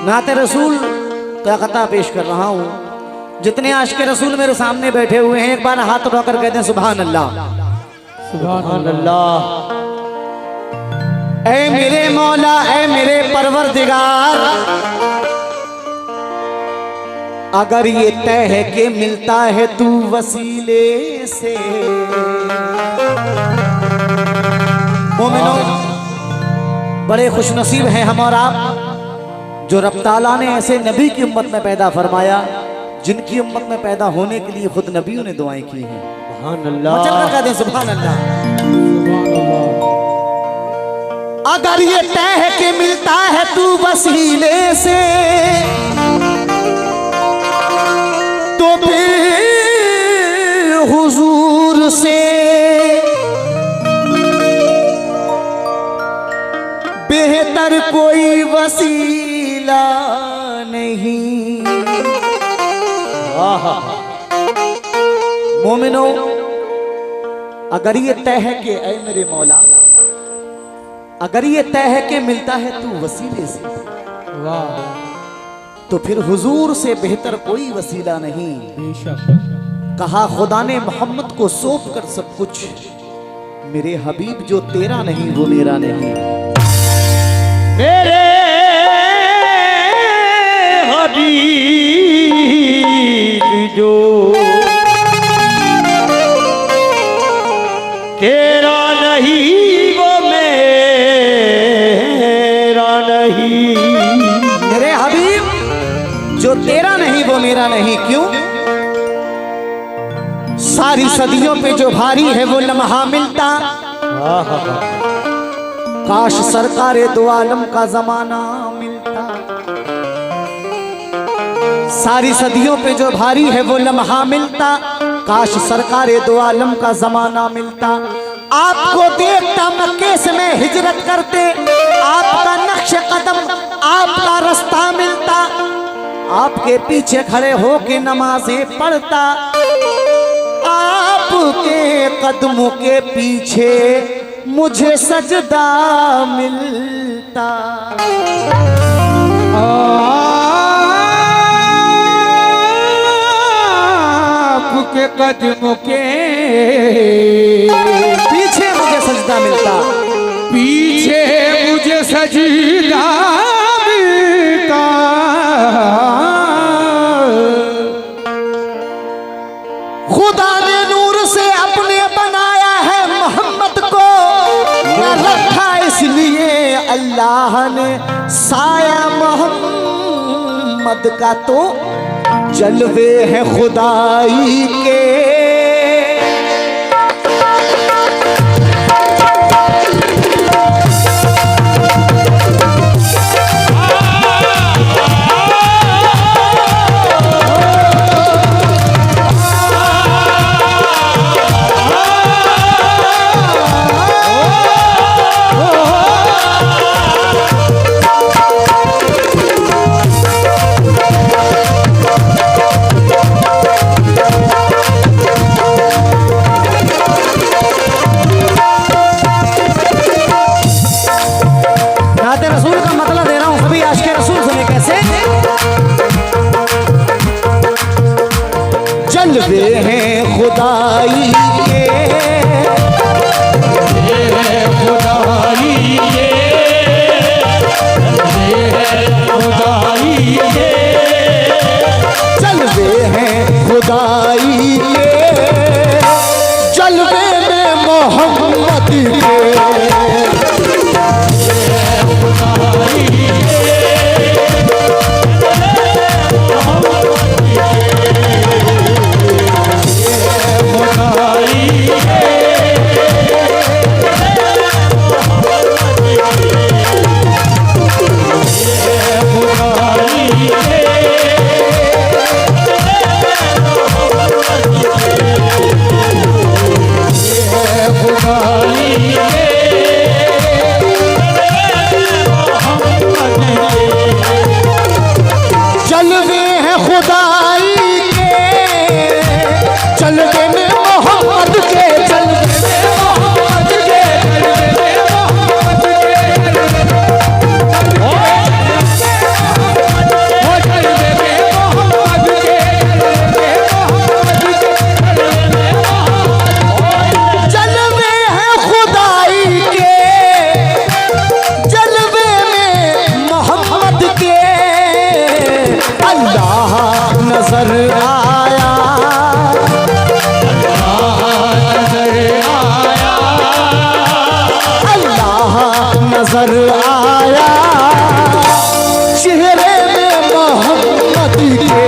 नाते रसूल का कथा पेश कर रहा हूँ। जितने आशिक रसूल मेरे सामने बैठे हुए हैं एक बार हाथ उठाकर कहते हैं सुभान अल्लाह, सुभान अल्लाह। ऐ मेरे मौला, ऐ मेरे परवरदिगार, अगर ये तय है कि मिलता है तू वसीले से। मोमिनो, बड़े खुशनसीब हैं हम और आप जो रब ताला ने ऐसे नबी की उम्मत में पैदा फरमाया जिनकी उम्मत में पैदा होने के लिए खुद नबियों ने दुआएं की हैं। सुभान अल्लाह, कहते हैं सुभान अल्लाह। सुभान अल्लाह। अगर ये तय है कि मिलता है तू वसीले से तो फिर हुजूर से बेहतर कोई वसीला नहीं। मोमिनो, अगर ये तय है कि ऐ मेरे मौला, अगर ये तय है कि मिलता है तू वसीले से, वाह, तो फिर हुजूर से बेहतर कोई वसीला नहीं। बेशक। कहा खुदा ने मोहम्मद को सौंप कर सब कुछ, मेरे हबीब जो तेरा नहीं वो मेरा नहीं। मेरे हबीब जो तेरा नहीं वो मेरा नहीं। मेरे हबीब जो तेरा नहीं वो मेरा नहीं। क्यों? सारी सदियों पे जो भारी है वो लम्हा मिलता, काश सरकारे दो आलम का जमाना मिलता। सारी सदियों पे जो भारी है वो लम्हा मिलता, काश सरकारे दो आलम का जमाना मिलता। आपको देखता मक्के से मैं हिजरत करते, आपका नक्श कदम आपका रास्ता मिलता, आपके पीछे खड़े होके नमाजें पढ़ता, आपके कदमों के पीछे मुझे सजदा मिलता। आपके कदमों के पीछे मुझे सजदा मिलता, पीछे मुझे सजदा मिलता। खुदा ने नूर से अपने बनाया है मोहम्मद को, न रखा इसलिए अल्लाह ने साया मोहम्मद का, तो जलवे हैं खुदाई के। रसूल का मतलब दे रहा हूं, सभी आशिक रसूल सुने कैसे। जलवे हैं खुदाई के, खुदाई ये, खुदाई ये, जलवे हैं खुदाई के, जलवे में मोहम्मद के। खुदाई अल्लाह नजर आया, अल्लाह नजर आया, चेहरे में मोहम्मद के,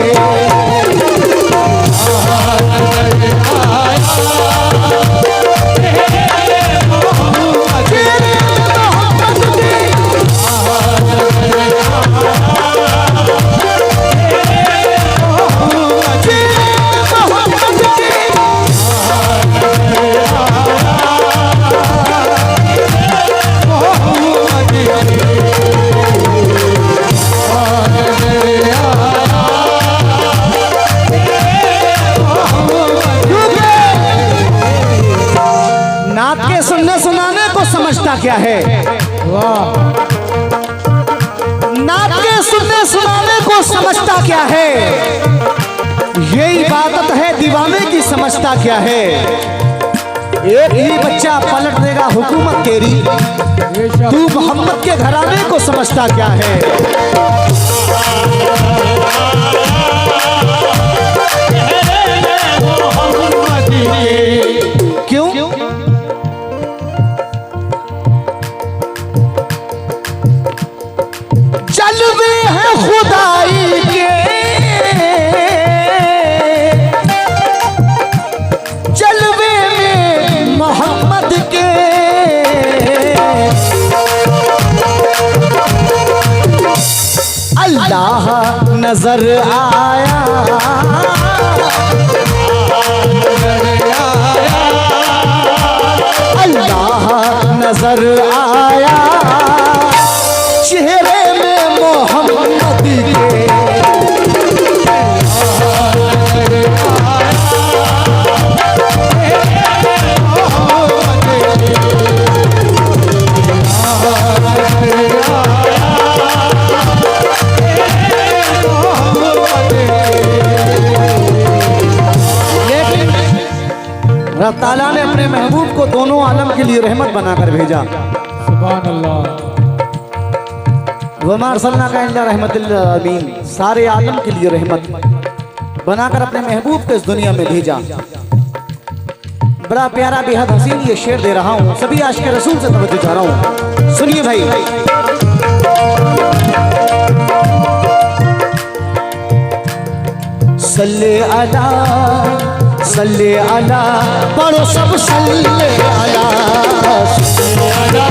नात के सुनने सुनाने को समझता क्या है? वाह, नात के सुनने सुनाने को समझता क्या है? ये इबादत है दीवाने की, समझता क्या है? एक ही बच्चा पलट देगा हुकूमत तेरी, तू मोहम्मद के घराने को समझता क्या है? क्यों? जलवे हैं खुदाई के, जलवे में मोहम्मद के, अल्लाह नजर आया, अल्लाह नजर आया, चेहरे में मोहम्मद के, अल्लाह ताला ने अपने महबूब को दोनों आलम के लिए रहमत बनाकर भेजा। सुभान अल्लाह। वमा अरसलनाका इल्ला रहमतुल लिल आलमीन, सारे आलम के लिए रहमत बनाकर अपने महबूब को इस दुनिया में भेजा। बड़ा प्यारा बेहद हसीन ये शेर दे रहा हूँ, सभी आशिक रसूल से तवज्जो चाह रहा हूँ, सुनिए भाई। सल्ले अला सल्ले अला, पढ़ो सब सल्ले अला, सल्ले अला,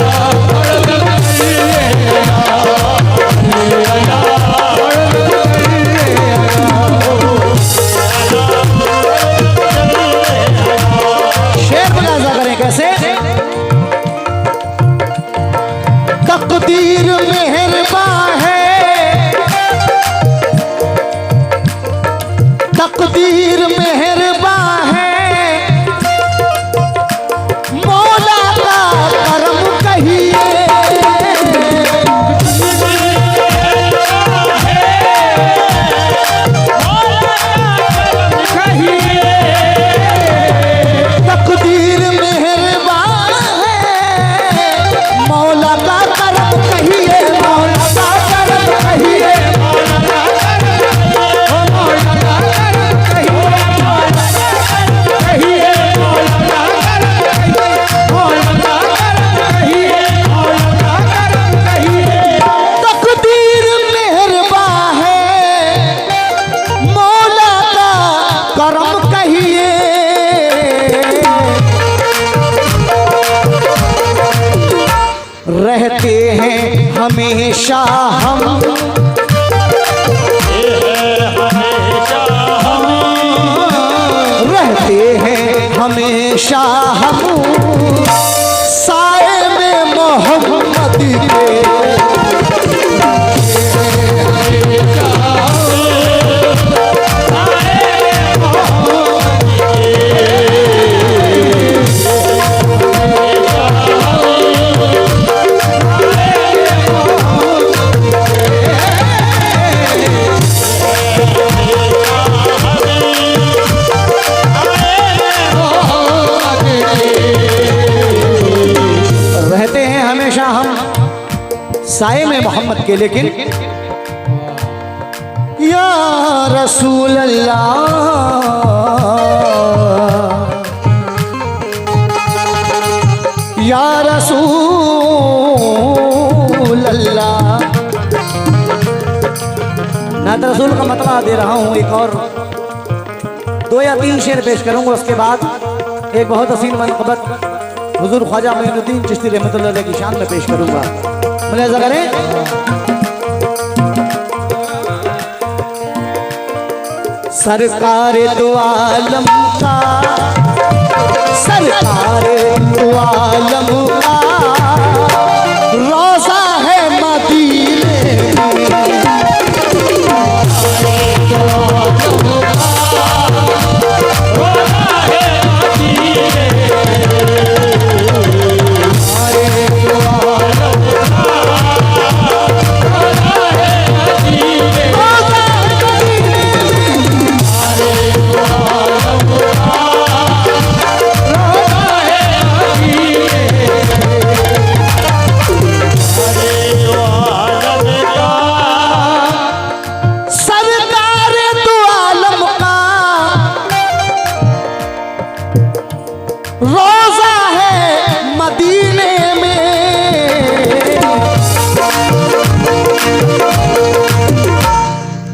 शेर मुलाजा करें कैसे? तकदीर मेहरबान है, तकदीर मेहरबान है, मौला का करम कहिए, तकदीर मेहरबान है, मौला का करम कहिए, मौला का करम कहिए, तकदीर मेहरबान है, मौला का करम कहिए। रहते हैं हमेशा हम, रहते हैं हमेशा हम, साए में मोहम्मद के, साए में मोहम्मद के। लेकिन या रसूल अल्लाह, या रसूल अल्लाह। नात रसूल का मतलब दे रहा हूँ। एक और 2 या 3 शेर पेश करूंगा, उसके बाद एक बहुत हसीन मनक़बत हुजूर ख्वाजा मोइनुद्दीन चिश्ती रहमतुल्लाह अलैह की शान में पेश करूंगा। मुलाहिज़ा करें। सरकार दो आलम का, सरकार दो आलम का रोज़ा है मदीने रोज़ा है मदीने में।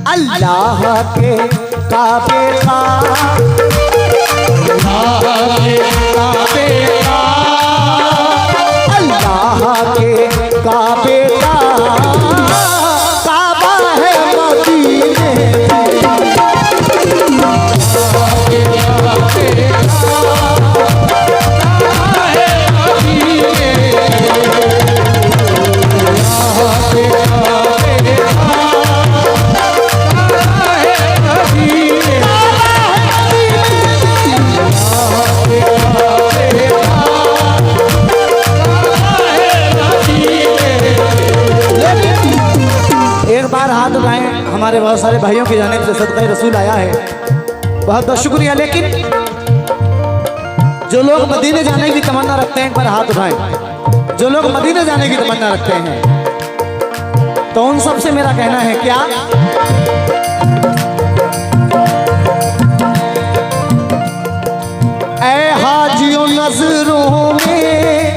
अल्लाह के काबे का, अल्लाह के काबे का, अल्लाह के काबे का काबा है मदीने में। हाथ उठाएं, हमारे बहुत सारे भाइयों की जानिब से सदक़े रसूल आया है, बहुत बहुत शुक्रिया। लेकिन जो लोग मदीने जाने की तमन्ना रखते हैं, एक बार हाथ उठाएं। जो लोग मदीने जाने की तमन्ना रखते हैं, तो उन सब से मेरा कहना है क्या, ऐ हाजियों नजरों में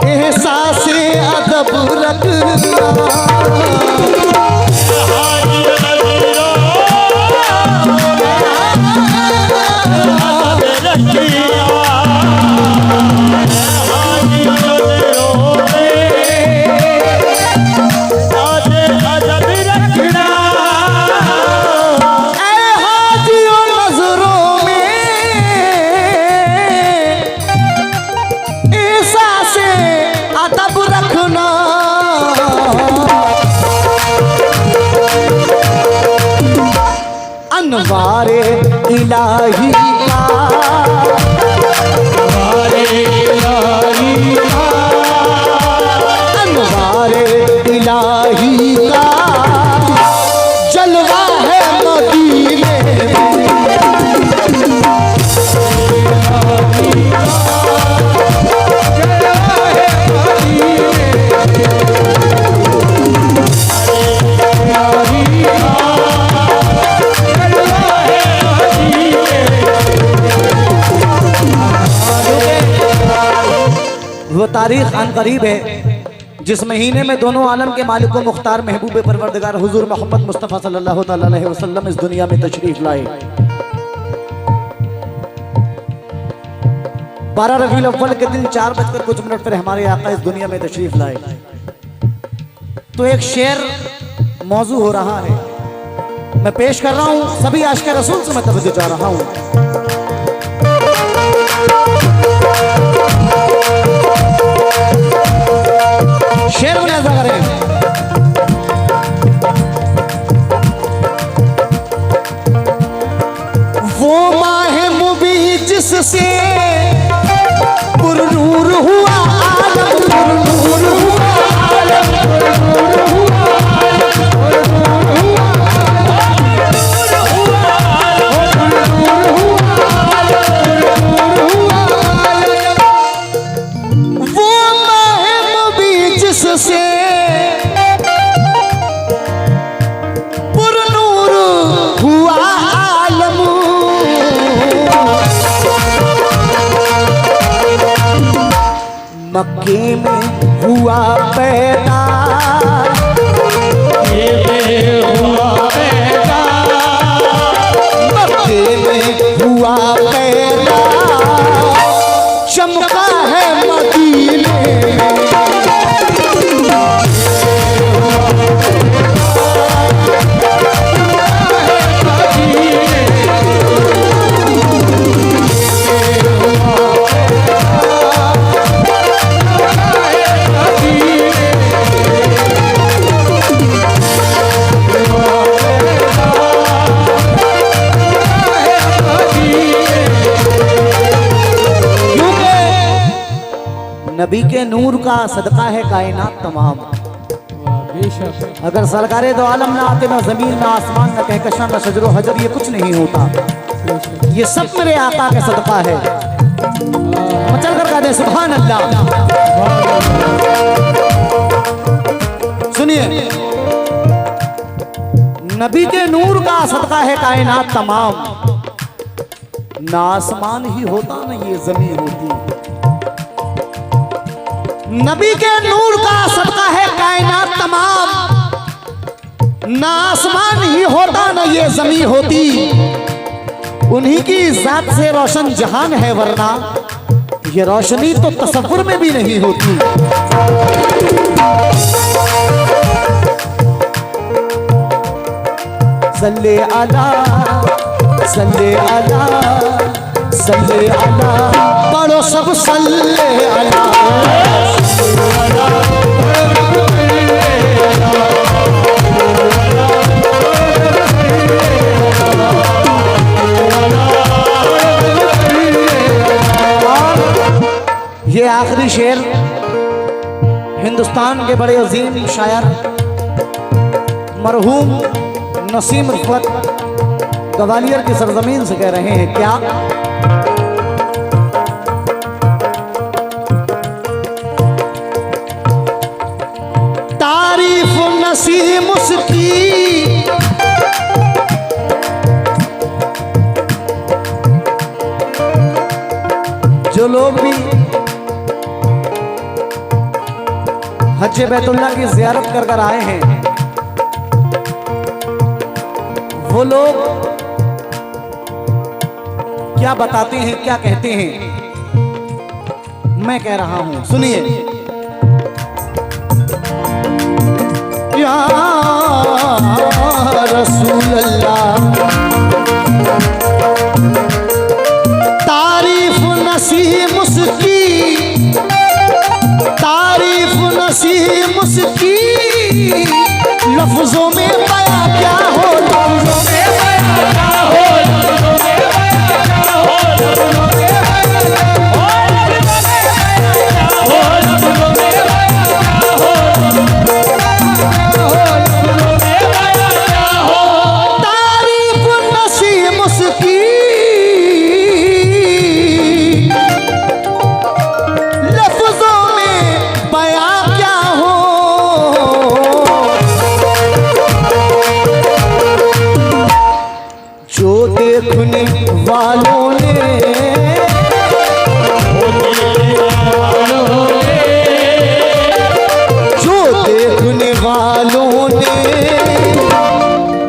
एहसास अदब रखना, अनवारे इलाही का, अनवारे इलाही का, अनवारे इलाही का जलवा है मदीने में। वो तारीख आन करीब है जिस महीने में दोनों आलम के मालिक व मुख्तार महबूब परवरदिगार हुजूर मोहम्मद मुस्तफ़ा सल्लल्लाहु अलैहि वसल्लम इस दुनिया में तशरीफ लाए। 12 रबीउल अव्वल के दिन 4 बजकर कुछ मिनट पर हमारे आका इस दुनिया में तशरीफ लाए। तो एक शेर मौजू हो रहा है, मैं पेश कर रहा हूँ। सभी आशिक़ रसूल से मैं तवज्जो चाह रहा हूँ। शेर मुलाहिज़ा करें। वो माह मुबीन जिससे पुरनूर हुआ आलम, पुरनूर हुआ आलम, पुरनूर हुआ आलम, पुरनूर हुआ से मक्के में हुआ पैदा, मक्के में हुआ पैदा, चमका है मदीने में। नबी के नूर का सदका है कायनात तमाम। बेशक अगर सरकारे दो आलम ना आते, ना जमीन ना आसमान, ना कहकशां, ना शजरो हजर, ये कुछ नहीं होता। ये सब मेरे आका का सदका है। मचल कर दे सुभान अल्लाह। सुनिए, नबी के नूर का सदका है कायनात तमाम। ना आसमान ही होता, ना ये जमीन होती। नबी के नूर का सदका है कायनात तमाम। ना आसमान ही होता, ना ये जमीन होती। उन्हीं की जात से रोशन जहान है, वरना ये रोशनी तो तसव्वुर में भी नहीं होती। सल्ले अला, सल्ले अला, सल्ले अला, पढ़ो सब सल्ले अला। ये आखिरी शेर हिंदुस्तान के बड़े अजीम शायर मरहूम नसीम रिफत ग्वालियर की सरजमीन से कह रहे हैं। क्या तारीफ नसीम उसकी, जो लोग भी हज बैतुल्ला की ज़ियारत कर कर आए हैं, वो लोग क्या बताते हैं, क्या कहते हैं, मैं कह रहा हूं, सुनिए। या रसूल अल्लाह, तारीफ नसीम उसकी, तारीफ नसीम उसकी, लफ्जों में बयां क्या हो, लफ्जों में बयां क्या हो, लफ्जों में बयां क्या हो, लफ्जों में बयां क्या हो, लफ्जों में बयां क्या हो, लफ्जों में बयां क्या हो। तारीफ नसीम उसकी, लफ्जों में बयां क्या हो। जो देखने वालों ने, जो देखने वालों ने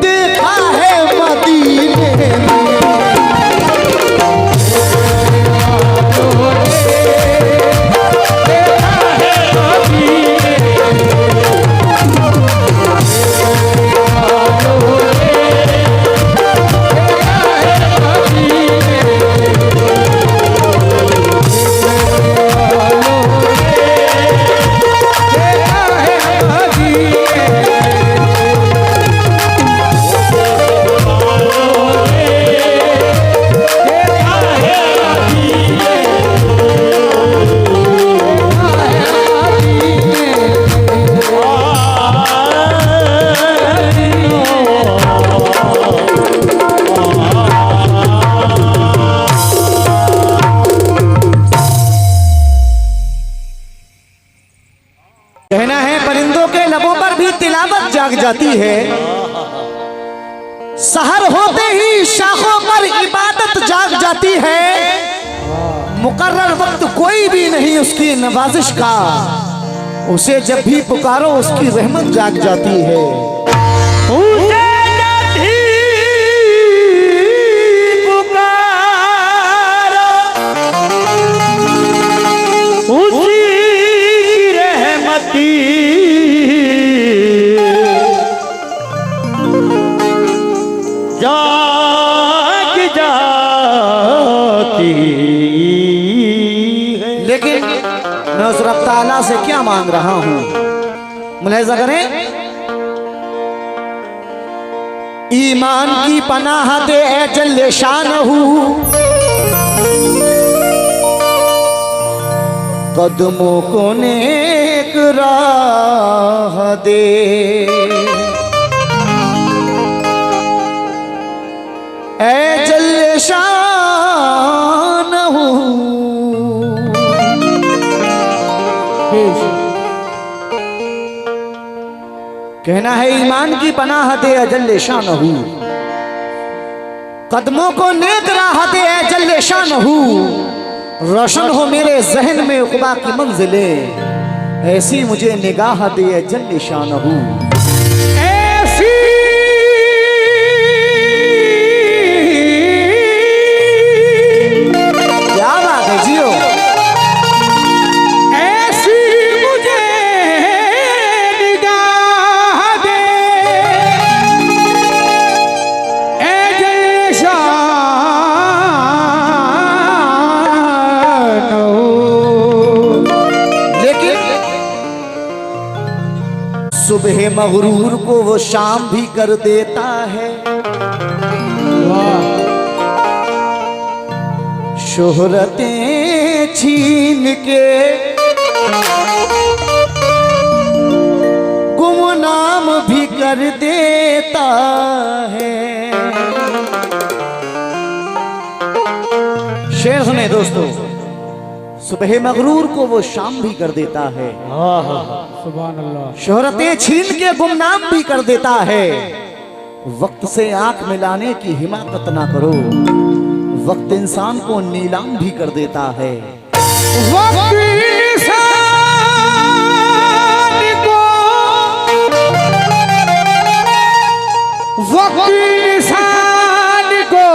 देखा है मदीने में। कहना है परिंदों के लबों पर भी तिलावत जाग जाती है, सहर होते ही शाखों पर इबादत जाग जाती है। मुकर्रर वक्त कोई भी नहीं उसकी नवाजिश का, उसे जब भी पुकारो उसकी रहमत जाग जाती है। उसे जब भी पुकारो उसी की रहमती जाग जाती है। लेकिन मैं उस रब ताला से क्या मांग रहा हूं, मुलाहिजा करें। ईमान की पनाह दे ए जल्ले शानहू, कदमों को नेक राह दे। ए जल्ले शानहू, बेशक कहना है ईमान की पनाह दे अजल्ले शानहू, कदमों को नेक राह दे अजल्ले शानहू। रोशन हो मेरे जहन में उक़बा की मंजिलें, ऐसी मुझे निगाह दे अजल्ले शानहू। ऐसी क्या बात है जियो। ऐसी मुझे निगाह दे ए जल्ले शानो। लेकिन सुबह मगरूर को वो शाम भी कर देता है, वाह शोहरतें छीन के गुमनाम भी कर देता है। शेर सुने दोस्तों, सुबह मगरूर को वो शाम भी कर देता है, सुभान अल्लाह। शोहरतें छीन के गुमनाम भी कर देता है। वक्त से आंख मिलाने की हिमाकत ना करो, वक्त इंसान को नीलाम भी कर देता है। वक्त इंसान को वक्त इंसान को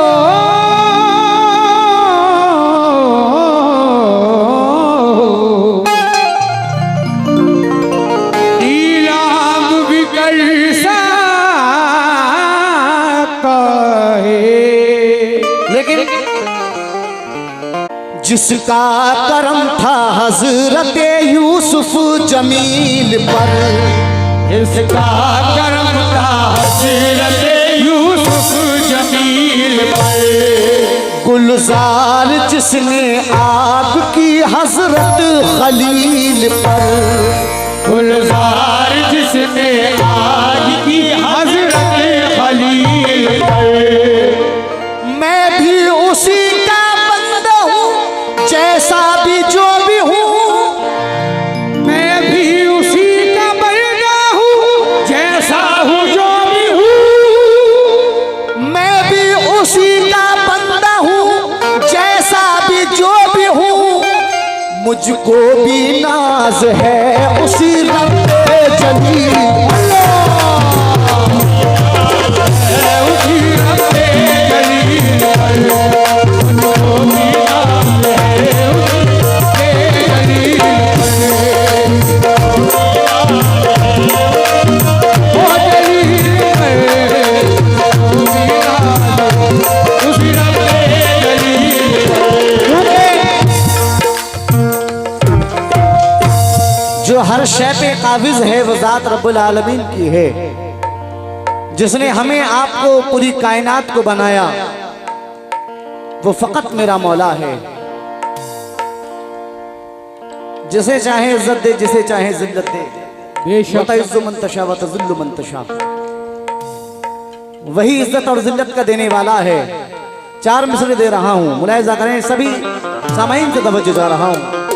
नीलाम भी कर सकता है। लेकिन जिसका करम था हजरत यूसुफ जमील पर, इसका करम था हज़रत यूसुफ जमील पर। गुलजार जिसने आग की हजरत खलील पर, गुलजार जिसने आग की हज़रत खलील पर। मैं भी उसी का बंदा हूँ, जैसा भी जो भी हूँ। मैं भी उसी का बंदा हूँ, जैसा हूँ जो भी हूँ। मैं भी उसी का बंदा हूँ, जैसा भी जो भी हूँ। मुझको भी नाज है उसी रब जलील। उसी रब्बे जलील पर। मुझको भी नाज है उसी रब्बे जलील पर। वो जलील है, मुझको भी नाज है उसी रब्बे जलील पर। जो हर शय पे काबिज है वो जात रब्बुल आलमीन की है, जिसने हमें आपको पूरी कायनात को बनाया वो फकत मेरा मौला है। जिसे चाहे इज्जत दे, जिसे चाहे जिल्लत दे। बेशक वतइज़्ज़ु मन तशा व तुज़िल्लु मन तशा। वही इज्जत और जिल्लत का देने वाला है। 4 मिसरे दे रहा हूं, मुलाहिजा करें, सभी सामाईन से तवज्जो जा रहा हूं।